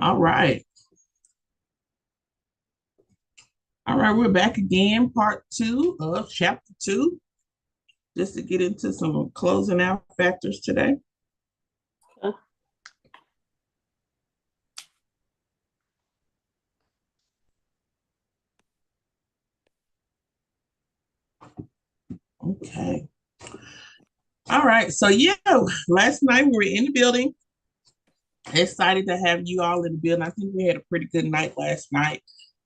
All right. All right, we're back again, part two of chapter two, just to get into some closing out factors today. Okay. All right. So yeah, last night we were in the building. Excited to have you all in the building. I think we had a pretty good night last night.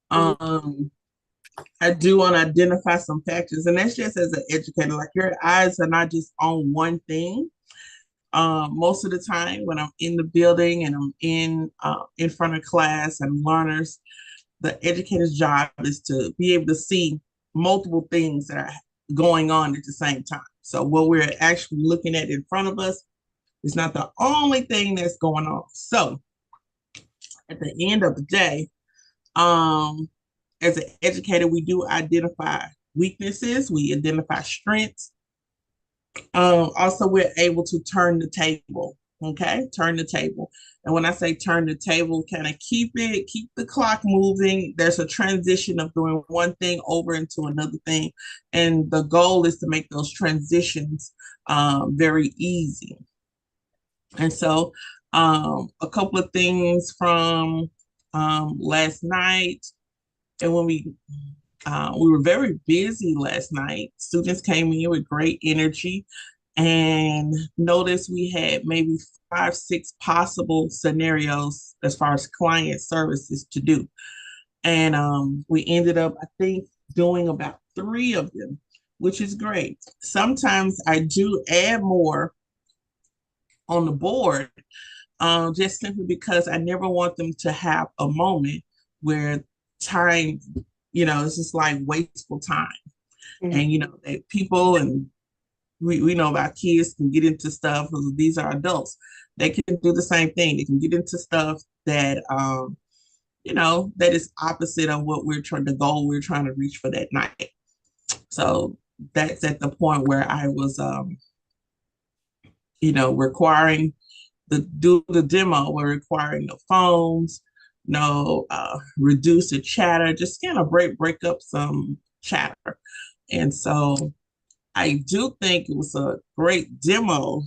Um, I do want to identify some factors, and that's just as an educator. Like your eyes are not just on one thing. Most of the time, when I'm in the building and I'm in front of class and learners, the educator's job is to be able to see multiple things that are going on at the same time. So what we're actually looking at in front of us is not the only thing that's going on. So at the end of the day, um, as an educator, we do identify weaknesses, we identify strengths. Also, we're able to turn the table. Okay, turn the table. And when I say turn the table, kind of keep the clock moving. There's a transition of doing one thing over into another thing. And the goal is to make those transitions very easy. And so, a couple of things from last night, and when we were very busy last night. Students came in with great energy and noticed we had maybe 5, 6 possible scenarios as far as client services to do. And we ended up, I think, doing about 3 of them, which is great. Sometimes I do add more on the board, just simply because I never want them to have a moment where time, it's just like wasteful time. Mhm. And, that people, and we know about kids can get into stuff. These are adults. They can do the same thing. They can get into stuff that, that is opposite of what the goal we're trying to reach for that night. So that's at the point where I was, requiring do the demo. We're requiring no phones, no reduce the chatter, just kind of break up some chatter. And so I do think it was a great demo.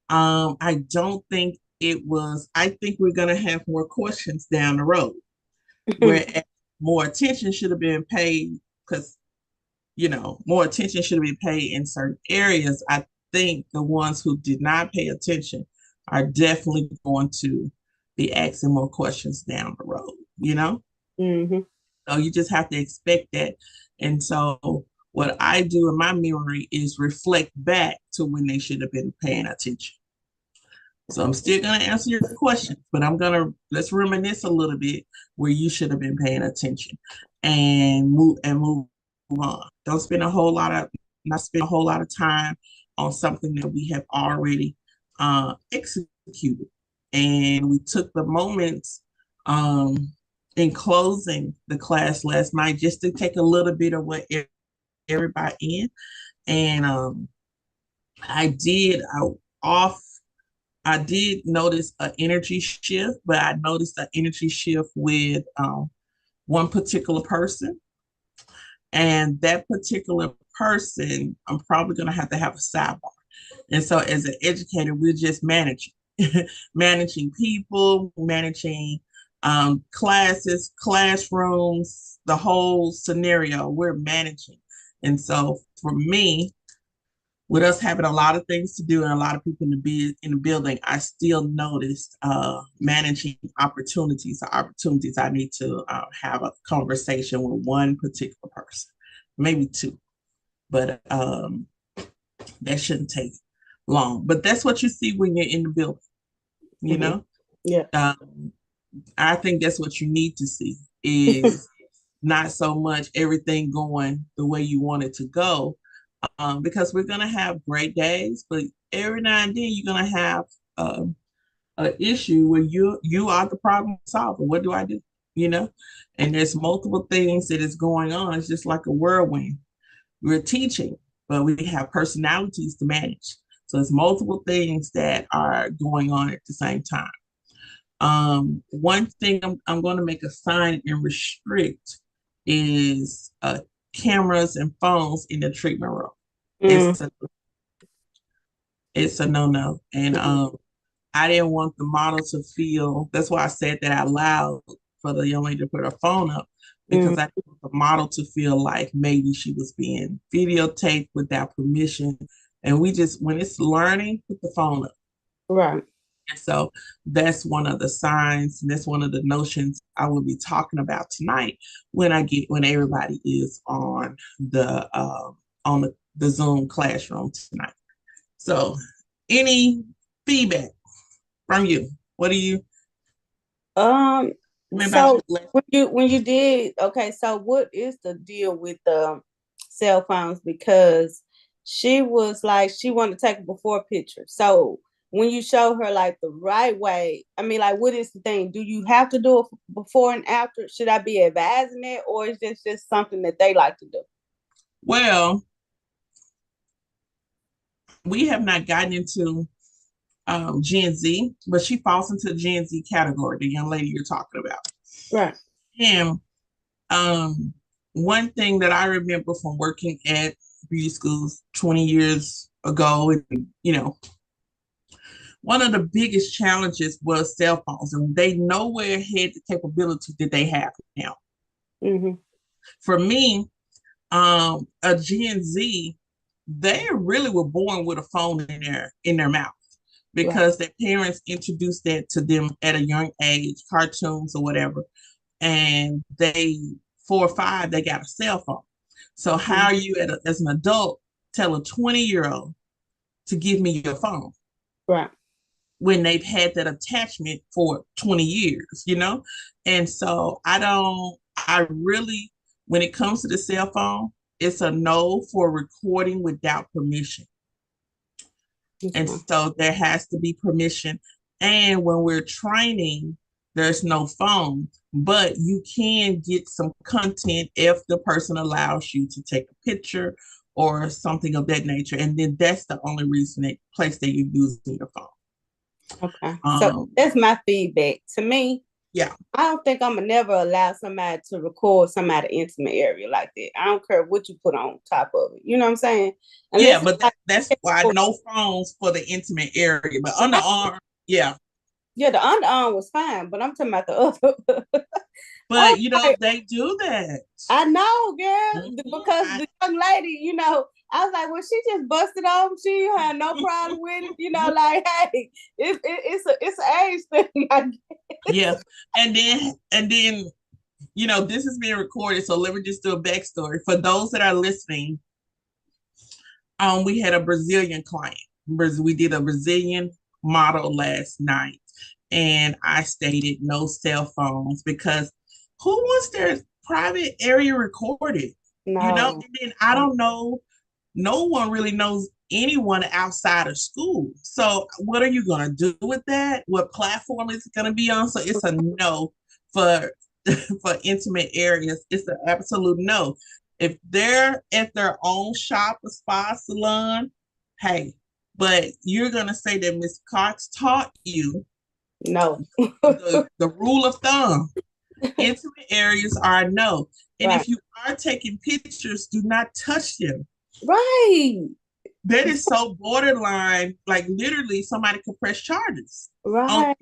I don't think it was, I think we're going to have more questions down the road where more attention should have been paid because, more attention should have been paid in certain areas. I think the ones who did not pay attention are definitely going to be asking more questions down the road, Mhm. So you just have to expect that. And so what I do in my memory is reflect back to when they should have been paying attention. So I'm still going to answer your questions, but let's reminisce a little bit where you should have been paying attention and move on. Don't spend a whole lot of not spend a whole lot of time on something that we have already executed. And we took the moments in closing the class last night just to take a little bit of what everybody in. And I did I, off I did notice an energy shift, but I noticed an energy shift with one particular person. And that particular person, I'm probably going to have a sidebar. And so, as an educator, we're just managing, managing people, managing classes, classrooms, the whole scenario. We're managing. And so, for me, with us having a lot of things to do and a lot of people in the building, I still noticed managing opportunities I need to have a conversation with one particular person, maybe 2, but that shouldn't take long. But that's what you see when you're in the building, you Mhm. know. Yeah. Um, I think that's what you need to see is not so much everything going the way you want it to go, because we're gonna have great days, but every now and then you're gonna have an issue where you are the problem solver. What do I do? You know, and there's multiple things that is going on. It's just like a whirlwind. We're teaching, but we have personalities to manage. So it's multiple things that are going on at the same time. One thing I'm going to make a sign and restrict is cameras and phones in the treatment room. Mm, It's a it's a no-no. And mm, I didn't want the model to feel, that's why I said that out loud for the young lady to put her phone up, mm, because I didn't want the model to feel like maybe she was being videotaped without permission. And we just, when it's learning, put the phone up. right. And so that's one of the signs, and that's one of the notions I will be talking about tonight when everybody is on the Zoom classroom tonight. So any feedback from you? What do you Um, remember about so the lesson? when you did, okay, so what is the deal with the cell phones? Because she was like she wanted to take a before picture. So when you show her like the right way, I mean, like, what is the thing? Do you have to do it before and after? Should I be advising it, or is this just something that they like to do? Well, we have not gotten into Gen Z, but she falls into the Gen Z category, the young lady you're talking about. Right. And um, one thing that I remember from working at beauty schools 20 years ago, and one of the biggest challenges was cell phones, and they nowhere had the capability that they have now. Mm-hmm. For me, a Gen Z, they really were born with a phone in their mouth Right. because their parents introduced that to them at a young age, cartoons or whatever, and they 4 or 5 they got a cell phone. So how Mm-hmm. are you as an adult tell a 20-year-old to give me your phone Right. when they've had that attachment for 20 years, you know? And so I really, when it comes to the cell phone, it's a no for recording without permission. And Okay. so there has to be permission. And when we're training, there's no phone, but you can get some content if the person allows you to take a picture or something of that nature. And then that's the only place that you're using your phone. Okay. So Um, that's my feedback. To me, yeah, I don't think I'm gonna never allow somebody to record somebody intimate area like that. I don't care what you put on top of it. You know what I'm saying? yeah, Unless it's but like, that's why no phones for the intimate area. But underarm, yeah. yeah, the underarm was fine, but I'm talking about the other. I'm But like, they do that. I know, girl, Mhm. because the young lady, I was like, well, she just busted off. She had no problem with it. Like, hey, it's an age thing. I guess. Yeah, and then this is being recorded, so let me just do a backstory for those that are listening. We had a Brazilian client. We did a Brazilian model last night, and I stated no cell phones because who wants their private area recorded? No. And then I don't know, no one really knows anyone outside of school. So what are you going to do with that? What platform is it going to be on? So it's a no for for intimate areas. It's an absolute no. If they're at their own shop, a spa, salon, hey, but you're going to say that Miss Cox taught you No. the rule of thumb. Intimate areas are no. And Right. if you are taking pictures, do not touch them. Right. That is so borderline, like literally somebody could press charges on. Right.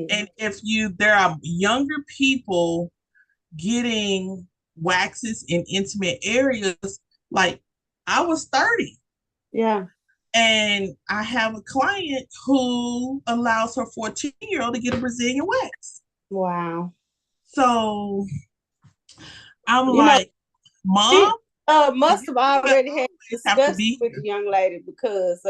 And if there are younger people getting waxes in intimate areas, like I was 30 Yeah. and I have a client who allows her 14-year-old to get a Brazilian wax. Wow. So I'm You know, like, Mom, she must this have is what already had always have to discussed be with the here. young lady because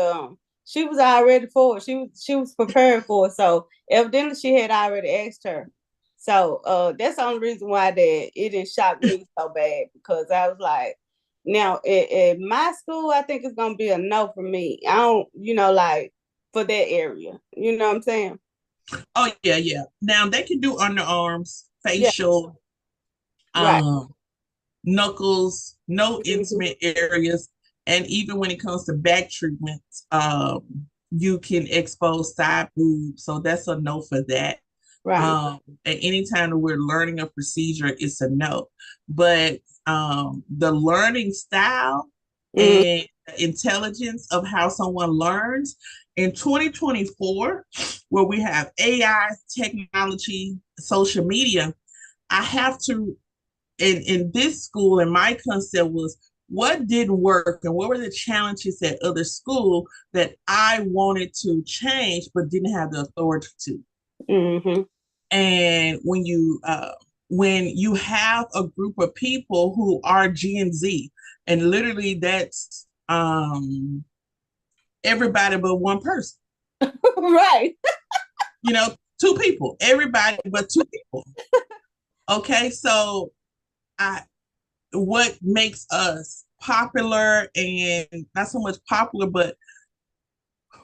she was already for it. She was prepared for it. So evidently she had already asked her. So that's the only reason why that it didn't shock me so bad because I was like, now at my school, I think it's gonna be a no for me. I don't, like for that area. You know what I'm saying? Oh yeah, yeah. Now they can do underarms, Yeah, facial, right. um, knuckles, no Mhm. intimate areas, and even when it comes to back treatments, you can expose side boobs, so that's a no for that. Right. At any time that we're learning a procedure, it's a no. But the learning style Mm, and intelligence of how someone learns in 2024, where we have AI, technology, social media, I have to, in this school, and my concept was what didn't work and what were the challenges at other school that I wanted to change but didn't have the authority to. mm-hmm. And when you have a group of people who are Gen Z, and literally that's everybody but one person, Right. you know, two people, everybody but two people. Okay, so I what makes us popular, and not so much popular, but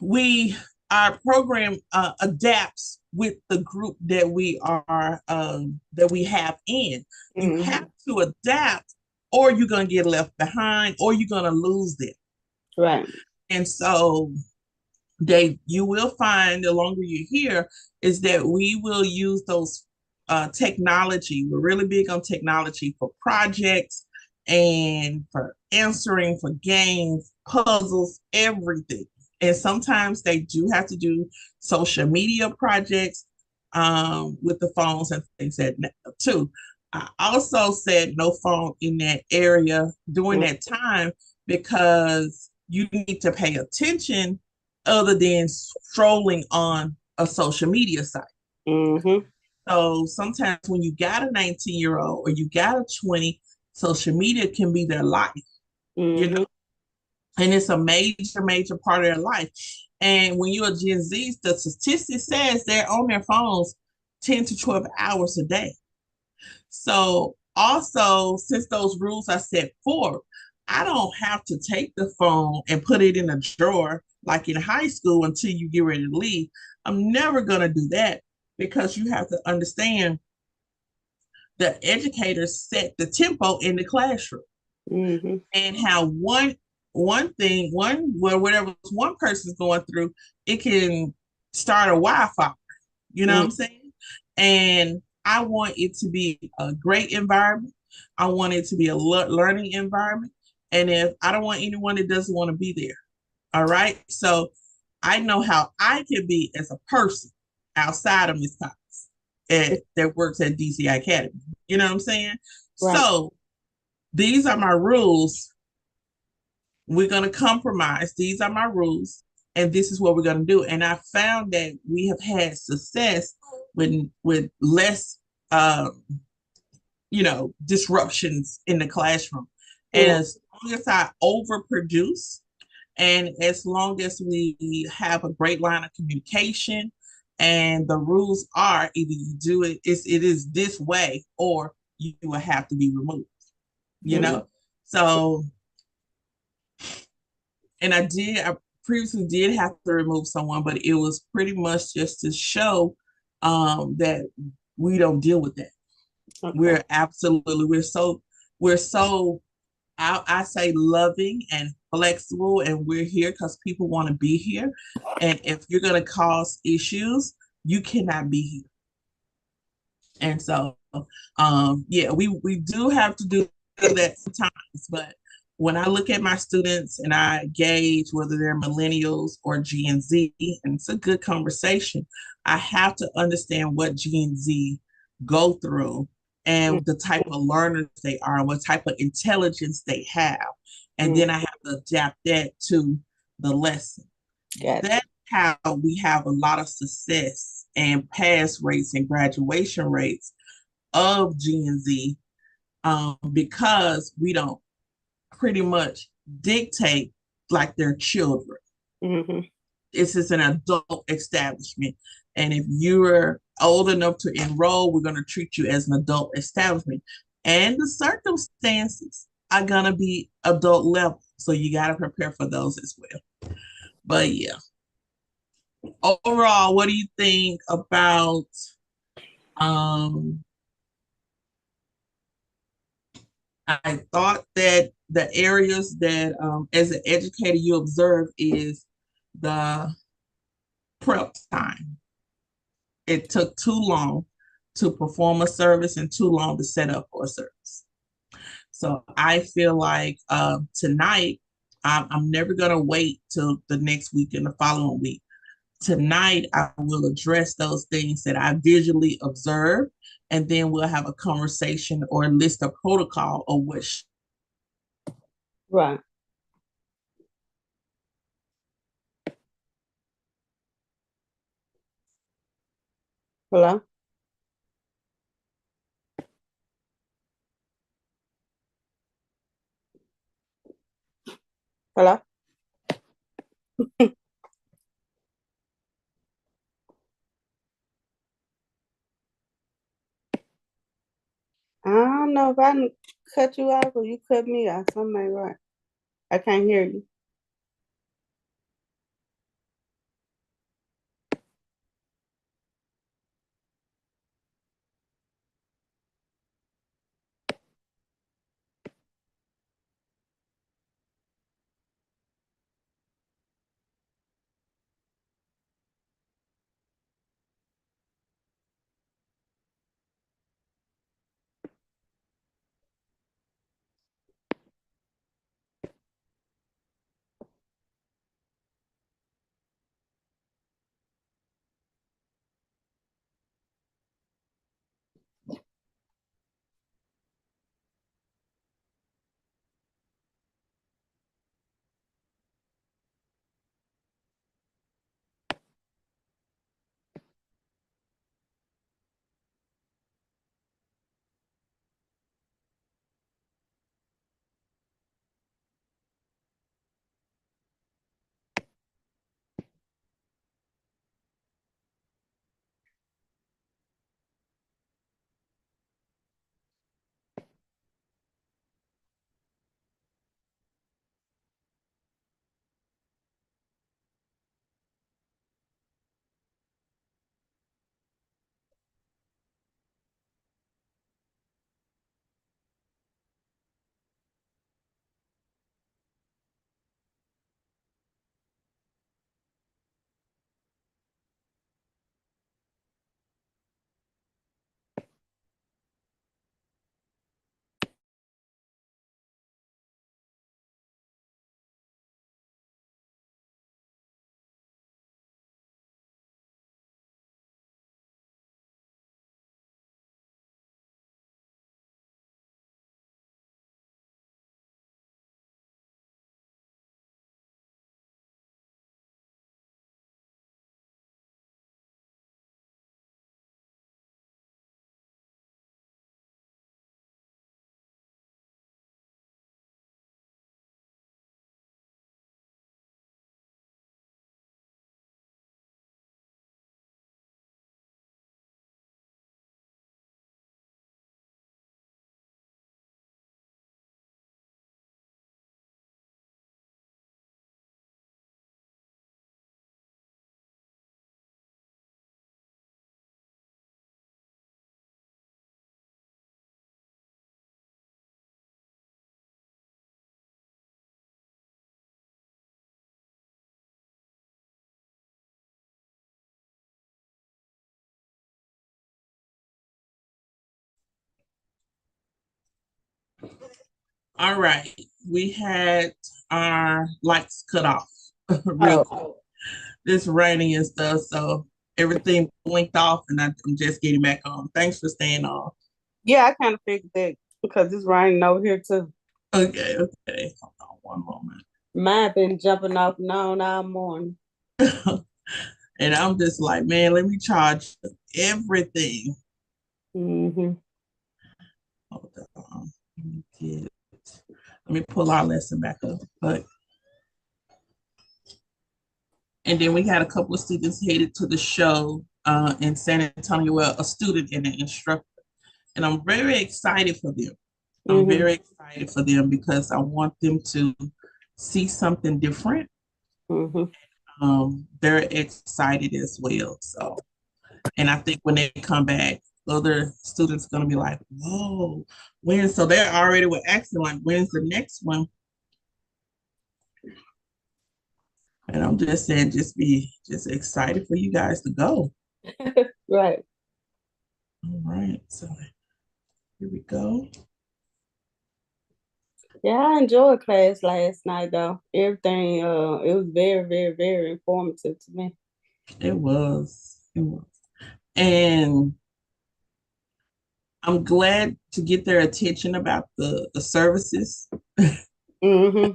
we our program adapts with the group that we have in. You Mm-hmm. have to adapt, or you're gonna get left behind, or you're gonna lose them. Right. And so you will find the longer you're here is that we will use those technology. We're really big on technology for projects and for answering, for games, puzzles, everything. And sometimes they do have to do social media projects with the phones and things that too. I also said no phone in that area during Mm-hmm. that time because you need to pay attention other than strolling on a social media site. Mm-hmm. So sometimes when you got a 19-year-old or you got a 20, social media can be their life, you know, Mm-hmm. and it's a major, major part of their life. And when you're a Gen Z, the statistics says they're on their phones 10 to 12 hours a day. So also, since those rules are set forth, I don't have to take the phone and put it in a drawer like in high school until you get ready to leave. I'm never going to do that because you have to understand the educators set the tempo in the classroom Mm-hmm. and how one thing, well, whatever one person's going through, it can start a wildfire. You know what I'm saying? And I want it to be a great environment. I want it to be a learning environment. And if I don't want anyone that doesn't want to be there, all right. So I know how I can be as a person outside of Miss Cox that works at DCI Academy. You know what I'm saying? Right. So these are my rules. We're going to compromise. These are my rules, and this is what we're going to do. And I found that we have had success with less, disruptions in the classroom. And Mm-hmm. as long as I overproduce, and as long as we have a great line of communication, and the rules are either you do it is this way, or you will have to be removed. You Mm-hmm. know, so and I previously did have to remove someone, but it was pretty much just to show that we don't deal with that. Okay. We're so I say loving and flexible, and we're here because people want to be here. And if you're gonna cause issues, you cannot be here. And so yeah, we do have to do that sometimes, but when I look at my students and I gauge whether they're millennials or Gen Z, and it's a good conversation, I have to understand what Gen Z go through and the type of learners they are, and what type of intelligence they have. And Mm-hmm. then I have to adapt that to the lesson. Gotcha. That's how we have a lot of success and pass rates and graduation rates of Gen Z, because we don't pretty much dictate like they're children. Mm-hmm. This is an adult establishment. And if you're old enough to enroll, we're going to treat you as an adult establishment. And the circumstances are going to be adult level. So you got to prepare for those as well. But yeah, overall, what do you think about um, I thought that the areas that, as an educator, you observe is the prep time. it took too long to perform a service and too long to set up for a service. So I feel like tonight, I'm never going to wait till the next week and the following week. Tonight, I will address those things that I visually observed, and then we'll have a conversation or list a protocol of what. Right. Hello? Hello? I don't know if I can cut you off or you cut me off. Something ain't right. I can't hear you. All right, we had our lights cut off real quick. Oh, It's raining and stuff, so everything blinked off, and I'm just getting back on. Thanks for staying on. yeah, I kind of figured that because it's raining over here too. Okay, okay. Hold on one moment. Mine been jumping off and on all morning. And I'm just like, man, let me charge everything. Mm-hmm. Hold on. Let me pull our lesson back up. But and then we had a couple of students headed to the show in San Antonio, well, a student and an instructor. And I'm very excited for them. I'm Mm-hmm. very excited for them because I want them to see something different. Mm-hmm. They're excited as well. So, and I think when they come back, other students going to be like, whoa, when? So they're already with asking, like, when's the next one? And I'm just saying, just be just excited for you guys to go. Right. All right, so here we go. Yeah, I enjoyed class last night though. Everything it was very, very, very informative to me. It was. It was. And I'm glad to get their attention about the services. Mm-hmm.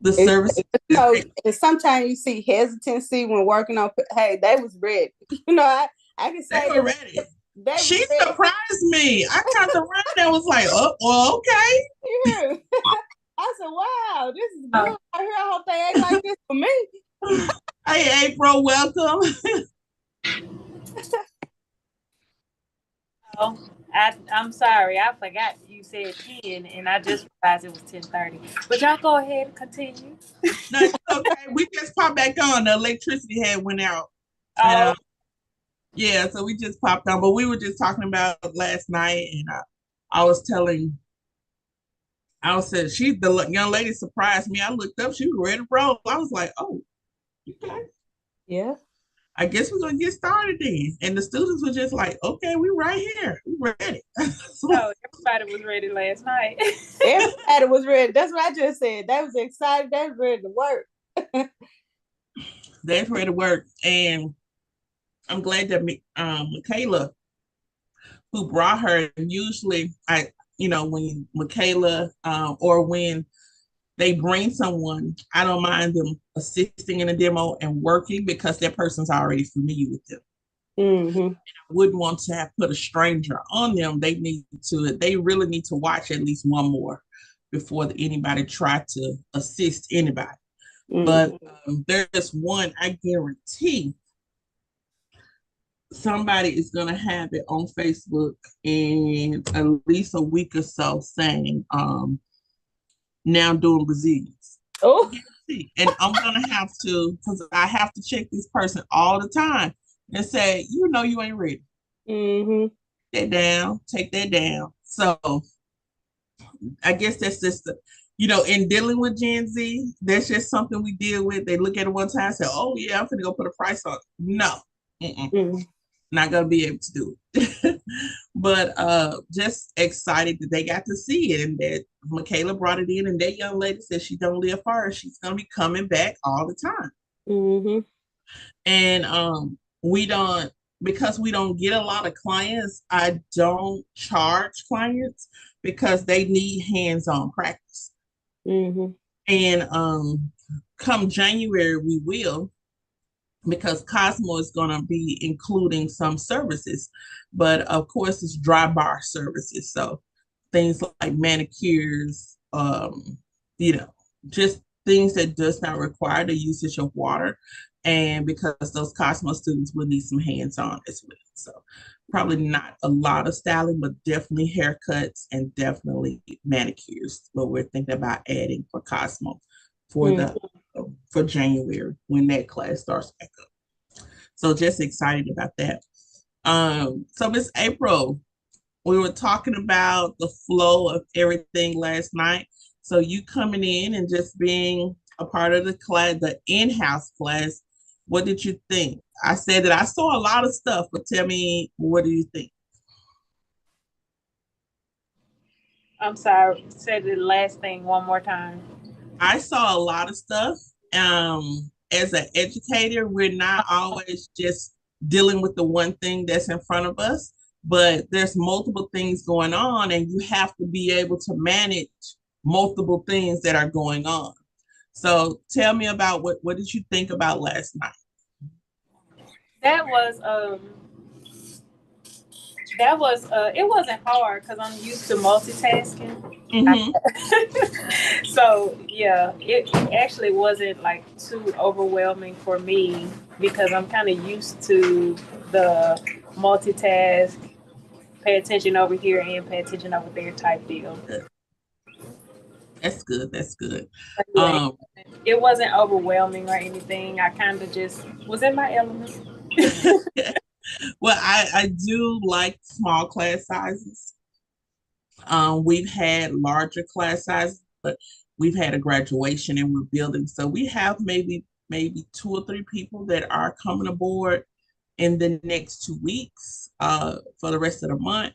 The It, services you that know, they, and sometimes you see hesitancy when working on. Hey, they was ready. You know, I can they say were ready. they was She ready. surprised me. I turned around and was like, oh, well, okay. Yeah. I said, "Wow, this is good. I hope they act like this for me." Hey, April, welcome. Oh, I'm sorry. I forgot you said 10 and I just realized it was 10:30. But y'all go ahead and continue. No, it's okay. We just popped back on. The electricity had went out. Oh, And yeah, so we just popped on. But we were just talking about last night, and I was telling, I was said the young lady surprised me. I looked up, she was ready to roll. I was like, oh, okay. Yeah. I guess we're gonna get started then. And the students were just like, okay, we're right here. We're ready. oh, everybody was ready last night. Everybody was ready. That's what I just said. They was excited. They was ready to work. They're ready to work. And I'm glad that Michaela, who brought her, usually when Michaela or when they bring someone, I don't mind them assisting in a demo and working because that person's already familiar with them. Mm-hmm. I wouldn't want to have put a stranger on them. They really need to watch at least one more before anybody try to assist anybody. But Mm-hmm. there's one I guarantee somebody is going to have it on Facebook in at least a week or so saying, now doing Brazilians. Oh. And I'm going to have to, because I have to check this person all the time and say, you ain't ready. Mm-hmm. Take that down. So I guess that's just in dealing with Gen Z, that's just something we deal with. They look at it one time and say, oh yeah, I'm gonna go put a price on it. No. Mm-hmm. Not gonna be able to do it. But just excited that they got to see it and that Michaela brought it in and that young lady said she don't live far. She's gonna be coming back all the time. Mm-hmm. And we don't because we don't get a lot of clients, I don't charge clients because they need hands-on practice. Mm-hmm. And come January we will, because Cosmo is going to be including some services, but of course it's dry bar services. So things like manicures, just things that does not require the usage of water. And because those Cosmo students will need some hands-on as well. So probably not a lot of styling, but definitely haircuts and definitely manicures. What we're thinking about adding for Cosmo for the for January when that class starts back up. So just excited about that. So Miss April, we were talking about the flow of everything last night. So you coming in and just being a part of the class, the in-house class, what did you think? I said that I saw a lot of stuff, but tell me, what do you think? I'm sorry. Say the last thing one more time. I saw a lot of stuff. As an educator, we're not always just dealing with the one thing that's in front of us, but there's multiple things going on, and you have to be able to manage multiple things that are going on. So tell me about what did you think about last night? That was it wasn't hard because I'm used to multitasking. Mm-hmm. So yeah, it actually wasn't like too overwhelming for me because I'm kind of used to the multitask, pay attention over here and pay attention over there type deal. That's good. That's good. But yeah, it wasn't overwhelming or anything. I kind of just was in my element. Well, I do like small class sizes. We've had larger class sizes, but we've had a graduation and we're building. So we have maybe two or three people that are coming aboard. in the next 2 weeks for the rest of the month.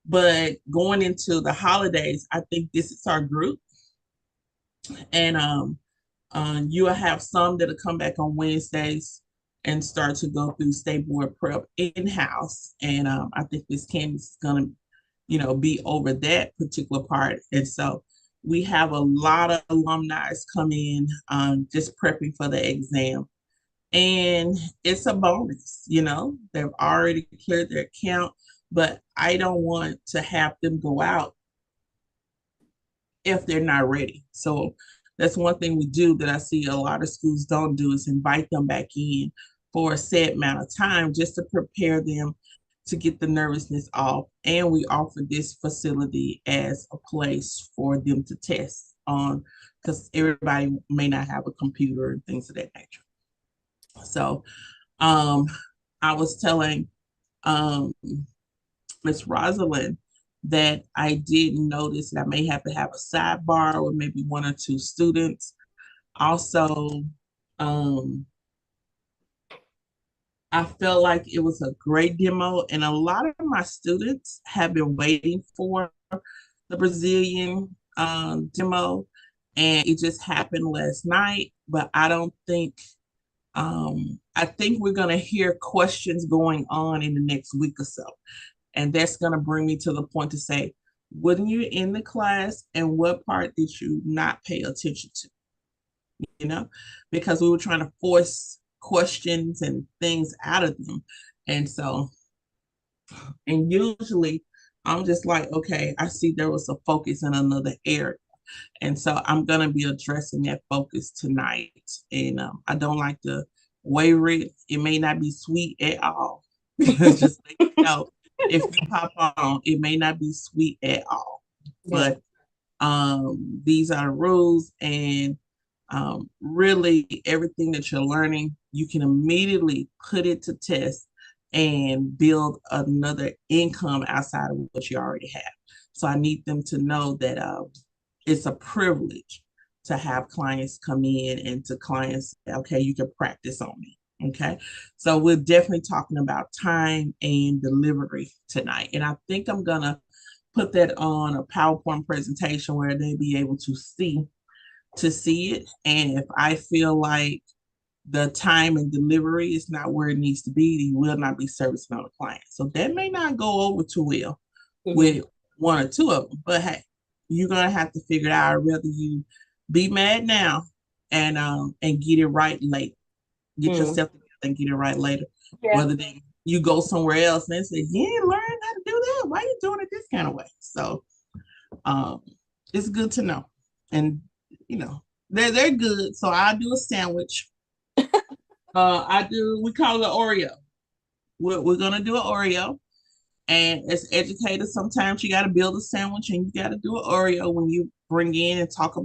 But going into the holidays, I think this is our group. And you will have some that'll come back on Wednesdays and start to go through state board prep in-house. And I think Miss Candy's is gonna, be over that particular part. And so we have a lot of alumni come in just prepping for the exam. And it's a bonus, they've already cleared their account, but I don't want to have them go out if they're not ready. So that's one thing we do that I see a lot of schools don't do, is invite them back in for a set amount of time just to prepare them to get the nervousness off. And we offer this facility as a place for them to test on, because everybody may not have a computer and things of that nature. So I was telling Miss Rosalind that I did notice that I may have to have a sidebar with maybe one or two students. Also, I felt like it was a great demo, and a lot of my students have been waiting for the Brazilian demo, and it just happened last night. But I don't think, I think we're going to hear questions going on in the next week or so. And that's going to bring me to the point to say, when you're in the class, and what part did you not pay attention to? Because we were trying to force questions and things out of them. And so, and usually I'm just like, okay, I see there was a focus in another area. And so I'm going to be addressing that focus tonight. And I don't like to waver it. It may not be sweet at all. Just let you know, if you pop on, it may not be sweet at all. Yeah. But these are the rules, and really everything that you're learning, you can immediately put it to test and build another income outside of what you already have. So I need them to know that it's a privilege to have clients come in, and to clients, okay, you can practice on me. Okay, so we're definitely talking about time and delivery tonight. And I think I'm gonna put that on a PowerPoint presentation where they'll be able to see it. And if I feel like the time and delivery is not where it needs to be, you will not be servicing on a client. So that may not go over too well with one or two of them. But hey, you're gonna have to figure it out. I'd rather you be mad now and get it right later. Get yourself together and get it right later. Yeah. Whether then you go somewhere else and they say, you ain't learned how to do that. Why are you doing it this kind of way? So it's good to know. And they're good. So I do a sandwich. We call it an Oreo. We're gonna do an Oreo. And as educators, sometimes you got to build a sandwich, and you got to do an Oreo when you bring in and talk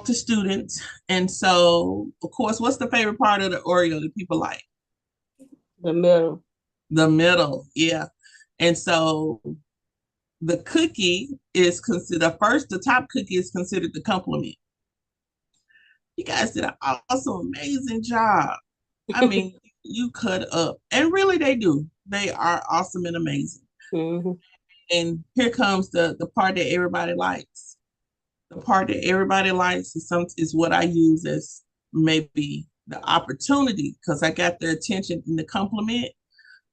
to students. And so, of course, what's the favorite part of the Oreo that people like? The middle. The middle, yeah. And so the cookie is considered, the top cookie is considered the compliment. You guys did an awesome, amazing job. I mean, you cut up. And really, they do. They are awesome and amazing. Mm-hmm. And here comes the part that everybody likes. The part that everybody likes is what I use as maybe the opportunity, because I got their attention in the compliment.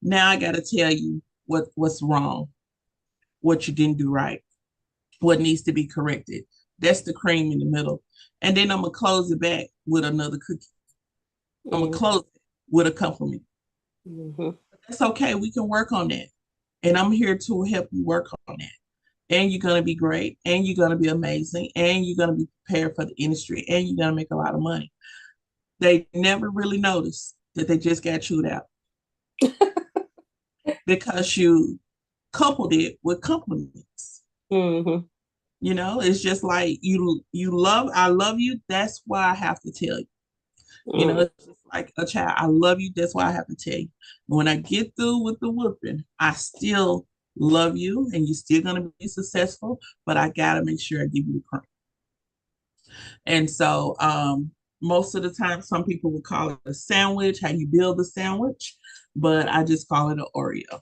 Now I got to tell you what's wrong, what you didn't do right, what needs to be corrected. That's the cream in the middle. And then I'm going to close it back with another cookie. I'm going to close it with a compliment. Mm-hmm. That's okay. We can work on that. And I'm here to help you work on that. And you're going to be great, and you're going to be amazing, and you're going to be prepared for the industry, and you're going to make a lot of money. They never really notice that they just got chewed out because you coupled it with compliments. Mm-hmm. It's just like I love you. That's why I have to tell you. It's just like a child. I love you. That's why I have to tell you. When I get through with the whooping, I still love you, and you're still going to be successful, but I got to make sure I give you the cream. And so most of the time, some people would call it a sandwich, how you build a sandwich, but I just call it an Oreo.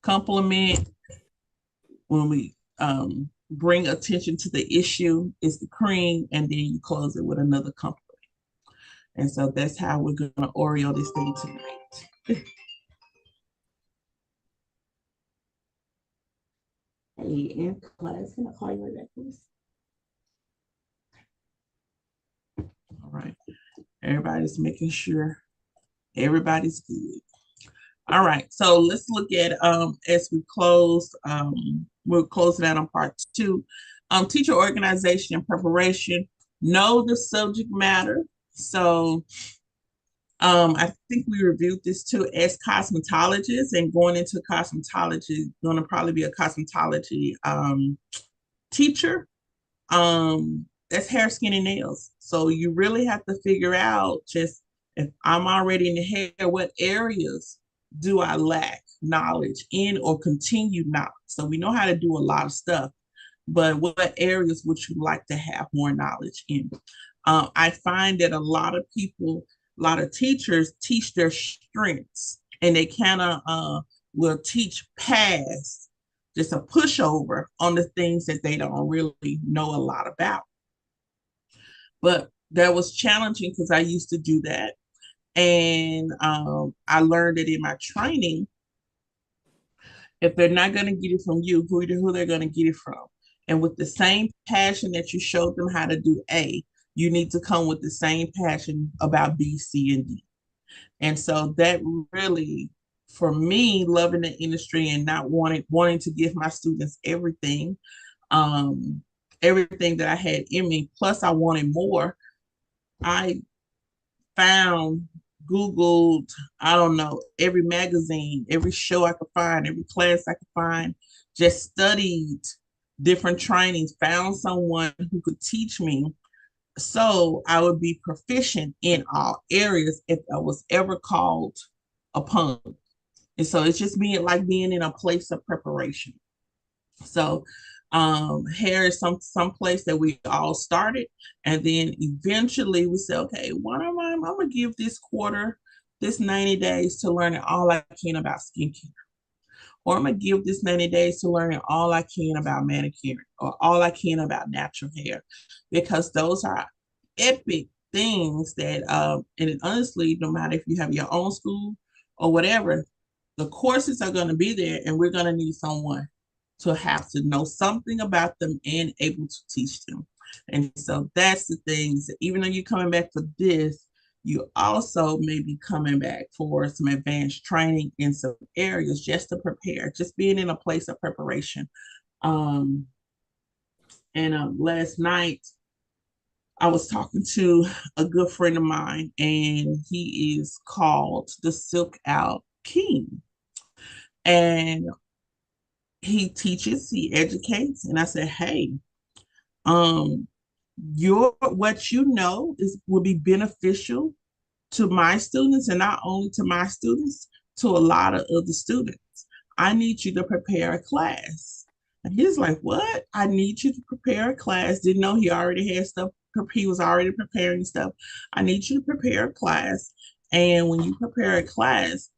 Complement, when we bring attention to the issue, is the cream, and then you close it with another compliment. And so that's how we're going to Oreo this thing tonight. Hey, in class, can I call you right back, please? All right. Everybody's making sure everybody's good. All right. So let's look at as we close, we're closing out on part 2. Teacher organization and preparation. Know the subject matter. So I think we reviewed this too as cosmetologists, and going into cosmetology, going to probably be a cosmetology teacher. That's hair, skin, and nails. So you really have to figure out, just if I'm already in the hair, what areas do I lack knowledge in or continue knowledge? So we know how to do a lot of stuff, but what areas would you like to have more knowledge in? I find that a lot of people, a lot of teachers teach their strengths, and they kind of will teach past, just a pushover on the things that they don't really know a lot about. But that was challenging because I used to do that. And I learned that in my training, if they're not going to get it from you, who they're going to get it from. And with the same passion that you showed them how to do A, you need to come with the same passion about B, C, and D. And so that really, for me, loving the industry and not wanting to give my students everything that I had in me, plus I wanted more. I found, Googled, I don't know, every magazine, every show I could find, every class I could find, just studied different trainings, found someone who could teach me so I would be proficient in all areas if I was ever called upon. And so it's just being in a place of preparation. So hair is some place that we all started, and then eventually we said, okay, I'm gonna give this quarter, this 90 days to learning all I can about skincare, or I'm gonna give this 90 days to learning all I can about manicure, or all I can about natural hair, because those are epic things that and honestly, no matter if you have your own school or whatever, the courses are going to be there, and we're going to need someone to have to know something about them and able to teach them. And so that's the things that even though you're coming back for this, you also may be coming back for some advanced training in some areas just to prepare, just being in a place of preparation. And last night, I was talking to a good friend of mine, and he is called the Silk Out King. And he teaches, he educates, and I said, hey, your what you know will be beneficial to my students, and not only to my students, to a lot of other students. I need you to prepare a class. And he's like, what? I need you to prepare a class. Didn't know he already had stuff. He was already preparing stuff. I need you to prepare a class. And when you prepare a class,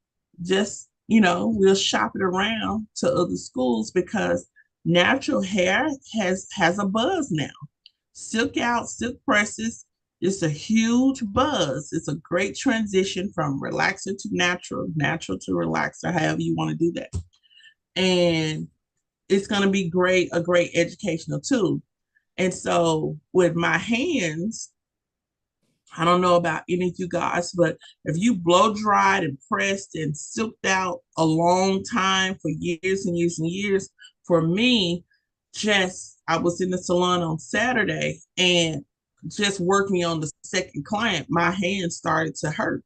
just, we'll shop it around to other schools, because natural hair has a buzz now. Silk out, silk presses, it's a huge buzz. It's a great transition from relaxer to natural, natural to relaxer, however you want to do that. And it's going to be a great educational tool. And so with my hands, I don't know about any of you guys, but if you blow dried and pressed and silked out a long time for years and years and years, for me, I was in the salon on Saturday, and just working on the second client, my hands started to hurt.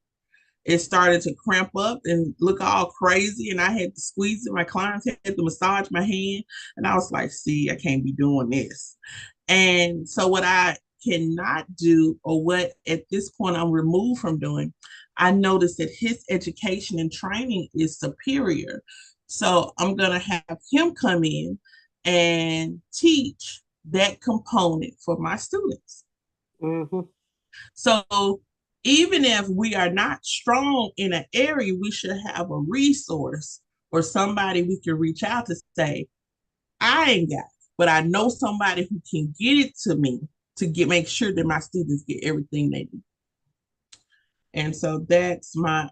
It started to cramp up and look all crazy, and I had to squeeze it. My clients had to massage my hand, and I was like, see, I can't be doing this. And so what I cannot do, or what at this point I'm removed from doing, I noticed that his education and training is superior. So I'm going to have him come in and teach that component for my students. Mm-hmm. So even if we are not strong in an area, we should have a resource or somebody we can reach out to say, I ain't got it, but I know somebody who can get it to me to get make sure that my students get everything they need. And so that's my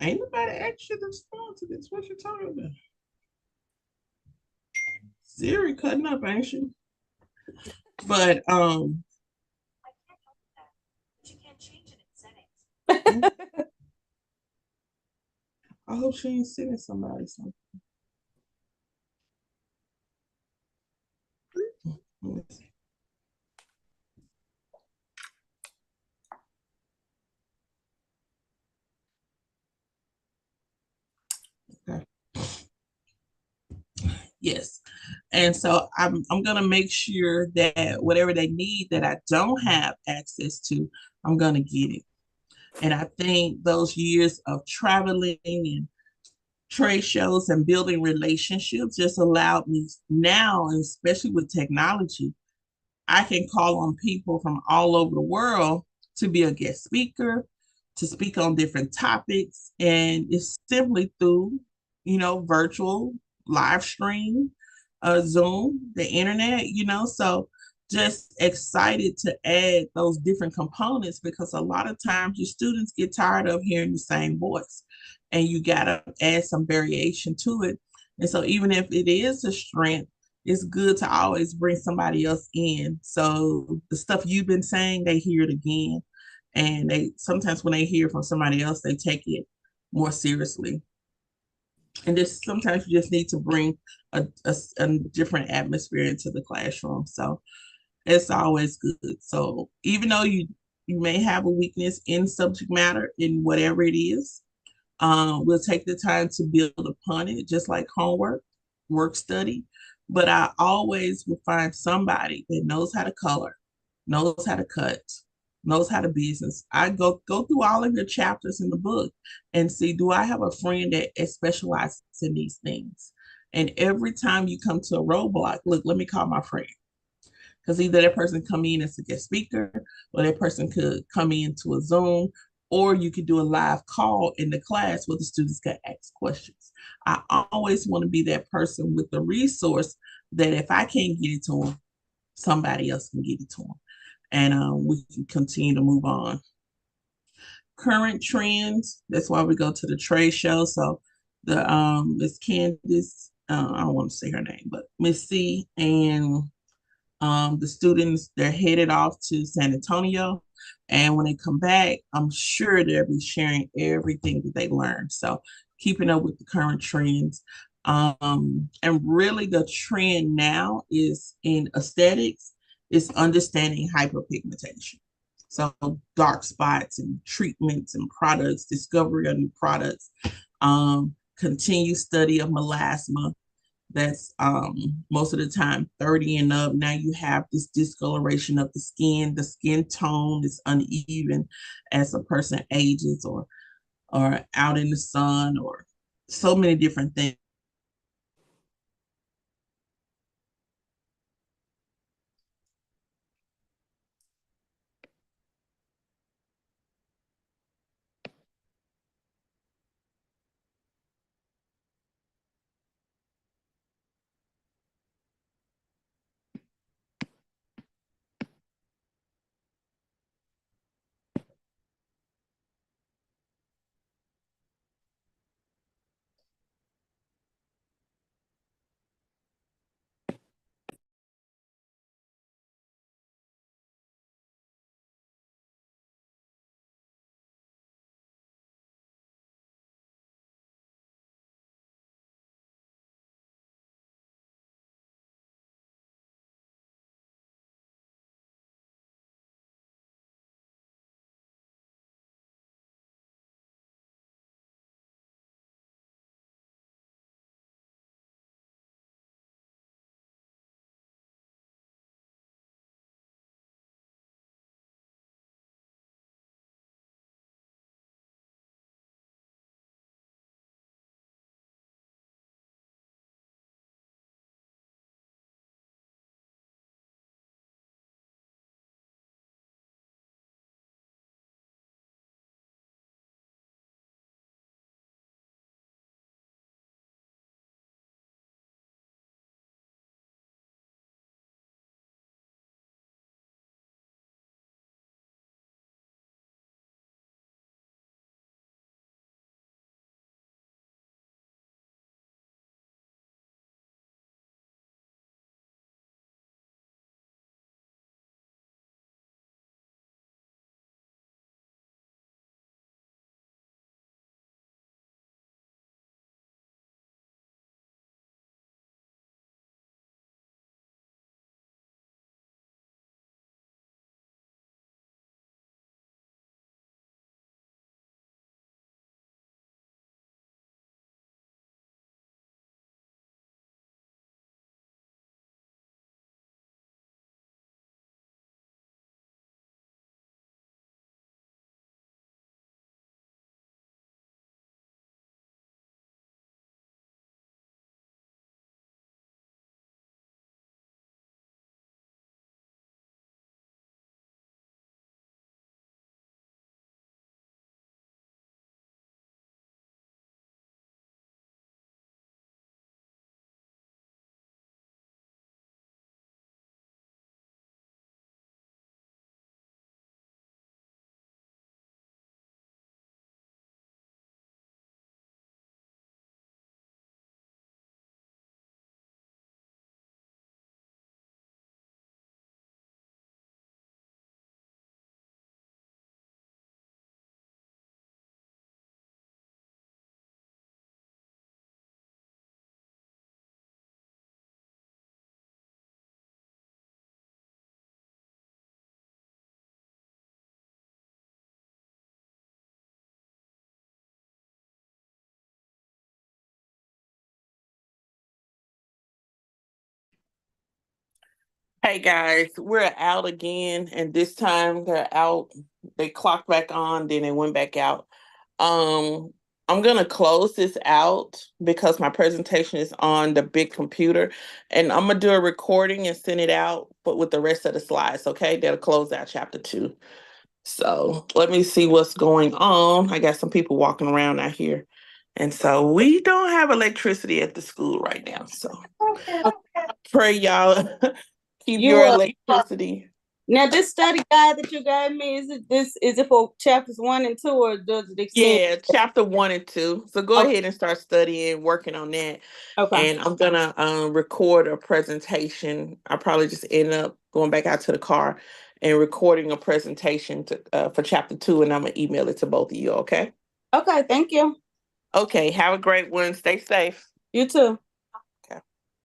ain't nobody actually respond to this. What you talking about? Siri cutting up, ain't she? But I hope she ain't sending somebody something. Okay. Yes. And so I'm gonna make sure that whatever they need that I don't have access to, I'm gonna get it. And I think those years of traveling and trade shows and building relationships just allowed me now, and especially with technology, I can call on people from all over the world to be a guest speaker, to speak on different topics. And it's simply through, virtual live stream, Zoom, the internet, So just excited to add those different components because a lot of times your students get tired of hearing the same voice and you got to add some variation to it. And so even if it is a strength, it's good to always bring somebody else in. So the stuff you've been saying, they hear it again. And they sometimes when they hear from somebody else, they take it more seriously. And this sometimes you just need to bring a different atmosphere into the classroom. So it's always good. So even though you may have a weakness in subject matter in whatever it is, we'll take the time to build upon it, just like homework, work study. But I always will find somebody that knows how to color, knows how to cut, knows how to business. I go through all of your chapters in the book and see, do I have a friend that specializes in these things? And every time you come to a roadblock, look, let me call my friend because either that person come in as a guest speaker or that person could come into a Zoom or you could do a live call in the class where the students can ask questions. I always want to be that person with the resource that if I can't get it to them, somebody else can get it to them. And we can continue to move on. Current trends, that's why we go to the trade show. So the Miss Candace, I don't want to say her name, but Miss C and the students, they're headed off to San Antonio. And when they come back, I'm sure they'll be sharing everything that they learned. So keeping up with the current trends. And really the trend now is in aesthetics, is understanding hyperpigmentation. So dark spots and treatments and products, discovery of new products, continued study of melasma, that's most of the time 30 and up. Now you have this discoloration of the skin tone is uneven as a person ages or out in the sun or so many different things. Hey guys, we're out again, and this time they're out. They clocked back on, then they went back out. Um, I'm gonna close this out because my presentation is on the big computer, and I'm gonna do a recording and send it out, but with the rest of the slides, okay? That'll close out chapter 2. So let me see what's going on. I got some people walking around out here, and so we don't have electricity at the school right now. So Okay. pray y'all keep You your electricity. now this study guide that you gave me, is it for chapters 1 and 2, or does it extend? Yeah, chapter 1 and 2. So go Okay. ahead and start studying, working on that. Okay. And I'm gonna record a presentation. I probably just end up going back out to the car and recording a presentation for chapter 2, and I'm gonna email it to both of you. Okay. Okay. Thank you. Okay. Have a great one. Stay safe. You too.